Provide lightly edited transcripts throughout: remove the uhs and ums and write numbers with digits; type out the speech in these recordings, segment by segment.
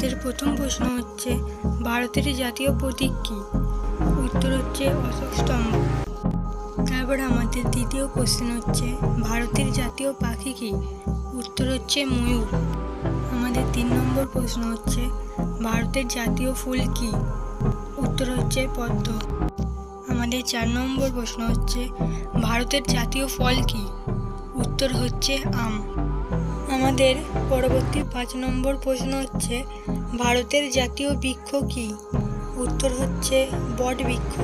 আমাদের প্রথম প্রশ্ন হচ্ছে ভারতের জাতীয় প্রতীক কী? উত্তর হচ্ছে অশোক স্তম্ভ। তারপর আমাদের দ্বিতীয় কোশ্চেন হচ্ছে ভারতের জাতীয় পাখি কী? উত্তর হচ্ছে ময়ূর। আমাদের 3 নম্বর প্রশ্ন হচ্ছে ভারতের জাতীয় ফুল কী? উত্তর হচ্ছে পদ্ম। আমাদের 4 নম্বর প্রশ্ন হচ্ছে ভারতের জাতীয় ফল কী? উত্তর হচ্ছে আম। আমাদের পরবর্তী 5 নম্বর প্রশ্ন হচ্ছে ভারতের জাতীয় বৃক্ষ কী? উত্তর হচ্ছে বট বৃক্ষ।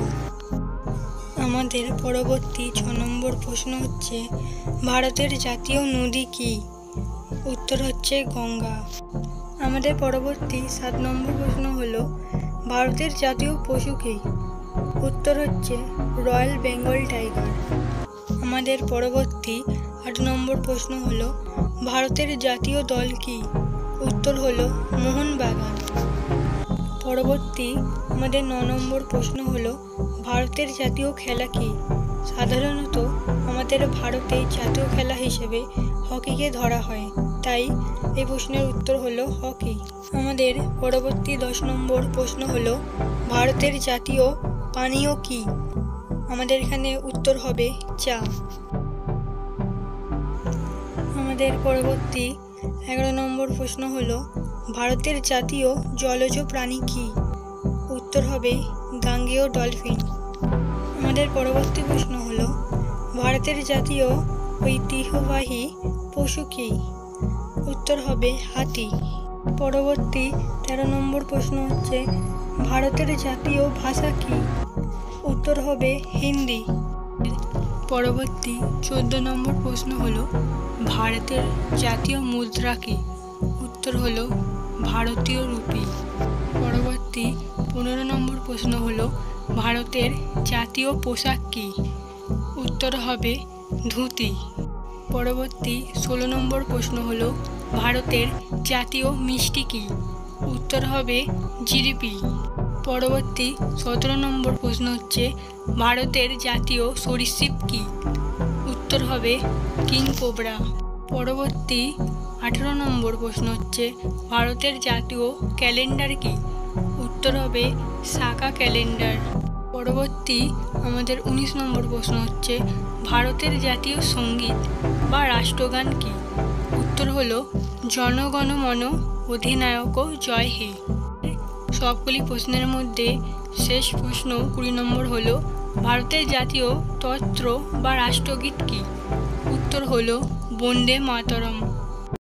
আমাদের পরবর্তী 6 নম্বর প্রশ্ন হচ্ছে ভারতের জাতীয় নদী কী? উত্তর হচ্ছে গঙ্গা। আমাদের পরবর্তী 7 নম্বর প্রশ্ন হলো ভারতের জাতীয় পশু কী? উত্তর হচ্ছে রয়্যাল বেঙ্গল টাইগার। আমাদের পরবর্তী 8 নম্বর প্রশ্ন হলো ভারতের জাতীয় দল কী? উত্তর হলো মোহনবাগান। পরবর্তী আমাদের 9 নম্বর প্রশ্ন হলো ভারতের জাতীয় খেলা কী? সাধারণত আমাদের ভারতে জাতীয় খেলা হিসেবে হকিকে ধরা হয়, তাই এই প্রশ্নের উত্তর হলো হকি। আমাদের পরবর্তী 10 নম্বর প্রশ্ন হলো ভারতের জাতীয় পানীয় কী? আমাদের এখানে উত্তর হবে চা। আমাদের পরবর্তী 11 নম্বর প্রশ্ন হলো ভারতের জাতীয় জলজ প্রাণী কী? উত্তর হবে গাঙ্গেয় ডলফিন। আমাদের পরবর্তী প্রশ্ন হলো ভারতের জাতীয় ঐতিহ্যবাহী পশু কী? উত্তর হবে হাতি। পরবর্তী 13 নম্বর প্রশ্ন হচ্ছে ভারতের জাতীয় ভাষা কী? উত্তর হবে হিন্দি। পরবর্তী 14 নম্বর প্রশ্ন হলো ভারতের জাতীয় মুদ্রা কী? উত্তর হলো ভারতীয় রুপি। পরবর্তী 15 নম্বর প্রশ্ন হলো ভারতের জাতীয় পোশাক কী? উত্তর হবে ধুতি। পরবর্তী 16 নম্বর প্রশ্ন হলো ভারতের জাতীয় মিষ্টি কী? উত্তর হবে জিলিপি। পরবর্তী 17 নম্বর প্রশ্ন হচ্ছে ভারতের জাতীয় সরীসৃপ কী? উত্তর হবে কিং কোবরা। পরবর্তী 18 নম্বর প্রশ্ন হচ্ছে ভারতের জাতীয় ক্যালেন্ডার কী? উত্তর হবে সাকা ক্যালেন্ডার। পরবর্তী আমাদের 19 নম্বর প্রশ্ন হচ্ছে ভারতের জাতীয় সঙ্গীত বা রাষ্ট্রগান কী? উত্তর হলো জনগণ মন অধিনায়ক জয় হে। সবগুলি প্রশ্নের মধ্যে শেষ প্রশ্ন 20 নম্বর হলো ভারতের জাতীয় স্তোত্র বা রাষ্ট্রগীত কী? উত্তর হলো বন্দে মাতরম।